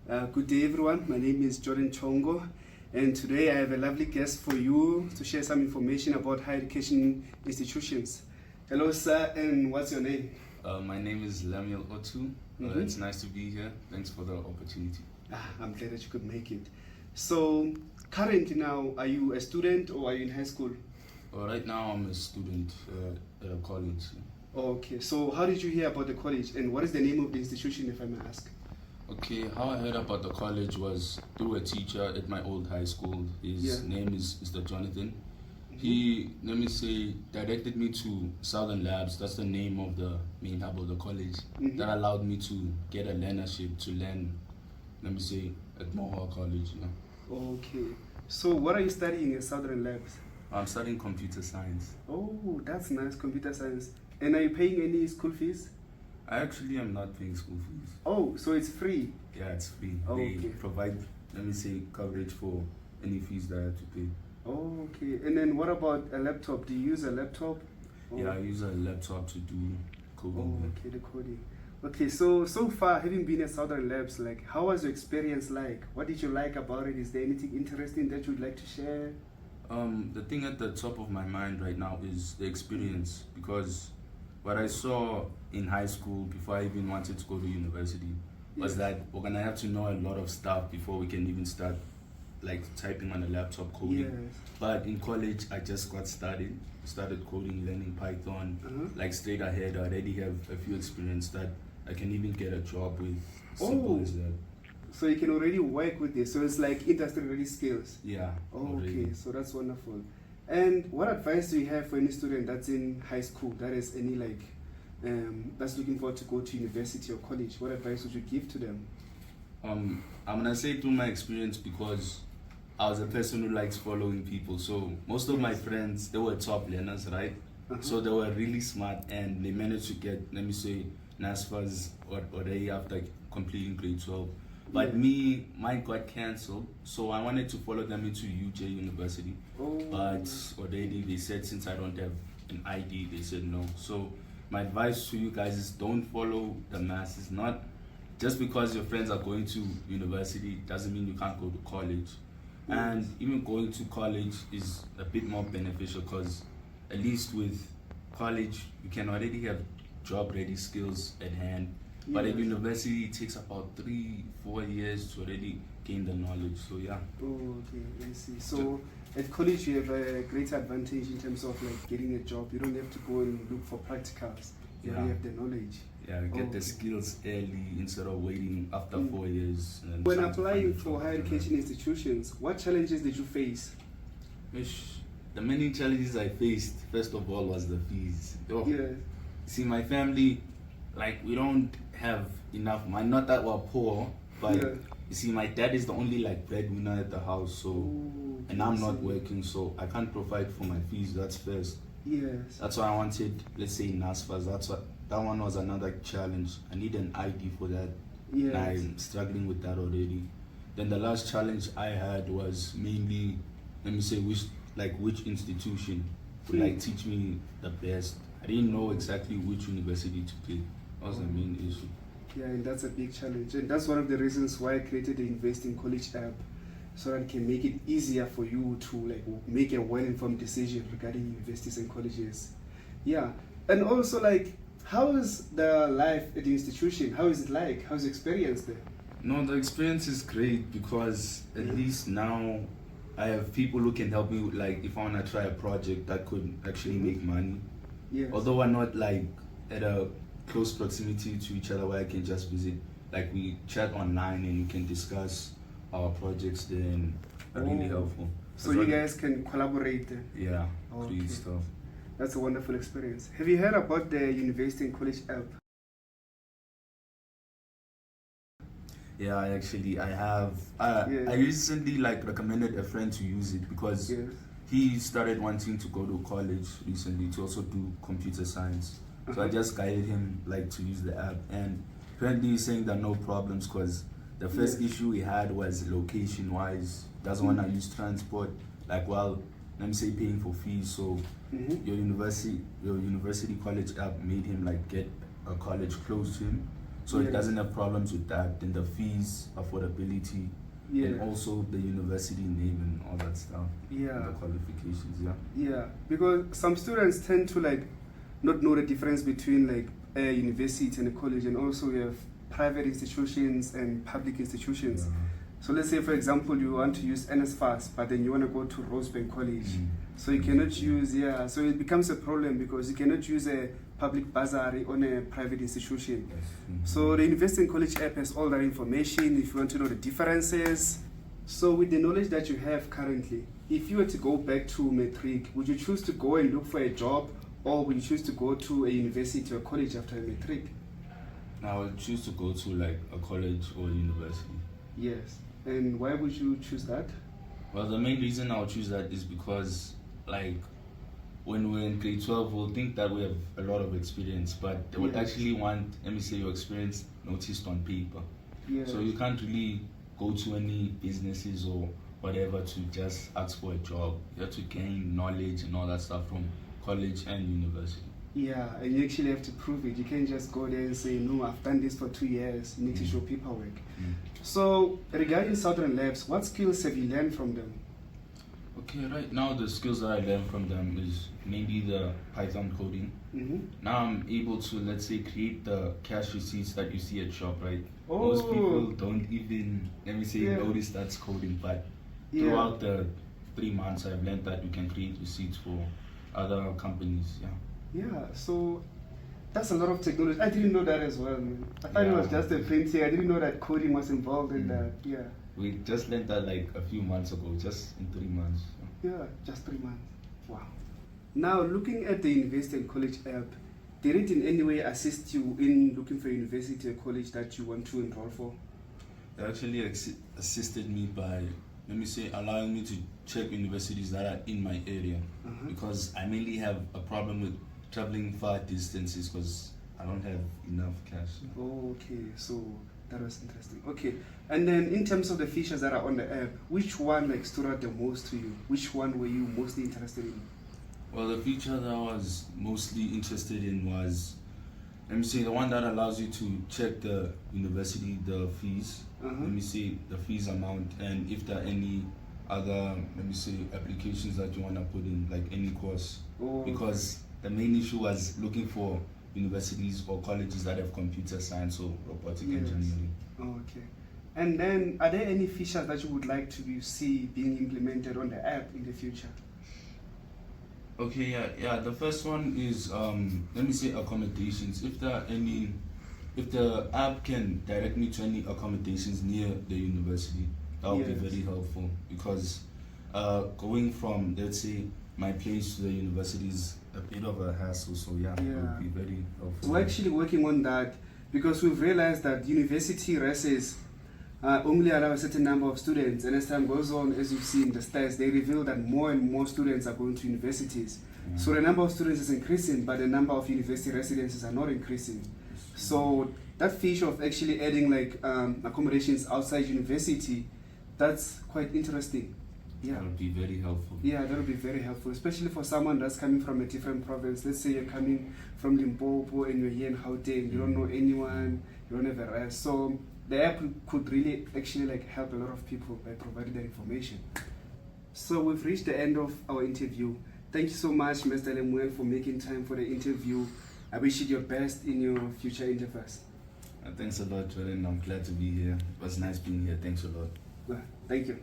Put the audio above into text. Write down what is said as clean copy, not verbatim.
Good day, everyone. My name is Jordan Chongo, and today I have a lovely guest for you to share some information about higher education institutions. Hello, sir, and what's your name? My name is Lemuel Otoo. It's nice to be here. Thanks for the opportunity. I'm glad that you could make it. So, currently now, are you a student or are you in high school? Right now, I'm a student at a college. Okay, so how did you hear about the college, and what is the name of the institution, if I may ask? Okay, how I heard about the college was through a teacher at my old high school. His name is Mr. Jonathan. He, let me say, directed me to Southern Labs. That's the name of the main hub of the college. That allowed me to get a learnership to learn, let me say, at Mohawk College. Okay, so what are you studying at Southern Labs? I'm studying computer science. Oh, that's nice, computer science. And are you paying any school fees? I actually am not paying school fees. Oh, so it's free? Yeah, it's free. Okay. They provide, let me say, coverage for any fees that I have to pay. Oh, okay. And then what about a laptop? Do you use a laptop? Yeah, I use a laptop to do coding. Oh, okay, the coding. Okay, so far, having been at Southern Labs, like, how was your experience like? What did you like about it? Is there anything interesting that you'd like to share? The thing at the top of my mind right now is the experience, because what I saw in high school before I even wanted to go to university was that we're gonna have to know a lot of stuff before we can even start like typing on a laptop coding. Yes. But in college I just got started coding, learning Python, like straight ahead. I already have a few experience that I can even get a job with. Simple as that. So you can already work with this. So it's like industry ready skills. Yeah. Oh, already. okay, so that's wonderful. And what advice do you have for any student that's in high school, that is any like that's looking forward to go to university or college? What advice would you give to them? I'm gonna say through my experience, because I was a person who likes following people. So most of my friends, they were top learners, right? So they were really smart and they managed to get, let me say, NASFAs already after completing grade 12. But me, mine got cancelled, so I wanted to follow them into UJ University. But already they said since I don't have an ID, they said no. So my advice to you guys is don't follow the masses. Not just because your friends are going to university doesn't mean you can't go to college. And even going to college is a bit more beneficial, because at least with college you can already have job ready skills at hand. But at university, it takes about 3-4 years to already gain the knowledge. So yeah. Oh, okay, I see. So at college, you have a greater advantage in terms of like getting a job. You don't have to go and look for practicals. You already have the knowledge. Yeah, get the skills early instead of waiting after 4 years. And when applying for higher education institutions, what challenges did you face? The many challenges I faced, first of all, was the fees. Yes. See, my family, like, we don't have enough money. Not that we're poor, but you see, my dad is the only like breadwinner at the house, so and I'm not working, so I can't provide for my fees. That's first. Yes. That's why I wanted, let's say, NASFAs. That one was another challenge. I need an ID for that. Yes. And I'm struggling with that already. Then the last challenge I had was mainly, let me say, which institution would like teach me the best. I didn't know exactly which university to pick. That was the main issue. Yeah, and that's a big challenge. And that's one of the reasons why I created the Invest in College app, so that it can make it easier for you to like make a well-informed decision regarding universities and colleges. Yeah. And also, like, how is the life at the institution? How is it like? How's the experience there? No, the experience is great, because at least now I have people who can help me with, like, if I want to try a project that could actually make money. Yes. Although we're not like at a close proximity to each other where I can just visit, like we chat online and we can discuss our projects there, and really helpful. So you guys can collaborate there? Yeah, create stuff. That's a wonderful experience. Have you heard about the University in College app? Yeah, I have. I recently like recommended a friend to use it, because he started wanting to go to college recently to also do computer science. So I just guided him like to use the app, and apparently he's saying there are no problems, because the first issue he had was location wise. Doesn't want to use transport, like, while let me say paying for fees. So your university college app made him like get a college close to him. So it doesn't have problems with that. Then the fees, affordability, and also the university name and all that stuff. And the qualifications. Yeah, because some students tend to like not know the difference between like a university and a college, and also we have private institutions and public institutions. So let's say, for example, you want to use NSFAS, but then you want to go to Rosebank College. So you cannot use, so it becomes a problem because you cannot use a public bursary on a private institution. So the Investing College app has all that information if you want to know the differences. So with the knowledge that you have currently, if you were to go back to Matric, would you choose to go and look for a job, or would you choose to go to a university or college after a Matric? I would choose to go to like a college or university. Yes. And why would you choose that? Well, the main reason I would choose that is because, like, when we're in grade 12, we'll think that we have a lot of experience, but they would actually want, let me say, your experience noticed on paper. So you can't really go to any businesses or whatever to just ask for a job. You have to gain knowledge and all that stuff from college and university. Yeah, and you actually have to prove it. You can't just go there and say, no, I've done this for 2 years. You need to show paperwork. So, regarding Southern Labs, what skills have you learned from them? Okay, right now the skills that I learned from them is mainly the Python coding. Now I'm able to, let's say, create the cash receipts that you see at shop, right? Most people don't even, let me say, notice that's coding, but throughout the 3 months I've learned that you can create receipts for other companies. So that's a lot of technology. I didn't know that as well, man. I thought it was just a printing. I didn't know that coding was involved in that. We just learned that like a few months ago, just in 3 months. Just 3 months. Wow. Now, looking at the Investing College app, did it in any way assist you in looking for a university or college that you want to enroll for? It actually assisted me by, let me say, allowing me to check universities that are in my area, because I mainly have a problem with traveling far distances because I don't have enough cash. Okay, so that was interesting. Okay, and then in terms of the features that are on the app, which one like stood out the most to you? Which one were you mostly interested in? Well, the feature that I was mostly interested in was, let me say, the one that allows you to check the university, the fees, let me say, the fees amount, and if there are any other, let me say, applications that you want to put in, like any course. Because the main issue was looking for universities or colleges that have computer science or robotic engineering. Okay. And then, are there any features that you would like to see being implemented on the app in the future? Okay, the first one is, let me say, accommodations. If the app can direct me to any accommodations near the university, that would be very helpful, because going from, let's say, my place to the university is a bit of a hassle, so it would be very helpful. We're actually working on that because we've realized that university races only allow a certain number of students, and as time goes on, as you've seen the stats, they reveal that more and more students are going to universities. So the number of students is increasing, but the number of university residences are not increasing. So that feature of actually adding like accommodations outside university, that's quite interesting. That would be very helpful. That would be very helpful, especially for someone that's coming from a different province. Let's say you're coming from Limpopo and you're here in Gauteng, you don't know anyone, you don't have a rest. So the app could really actually like help a lot of people by providing that information. So we've reached the end of our interview. Thank you so much, Mr. Lemuel, for making time for the interview. I wish you your best in your future endeavors. Thanks a lot, Jordan. I'm glad to be here. It was nice being here. Thanks a lot. Thank you.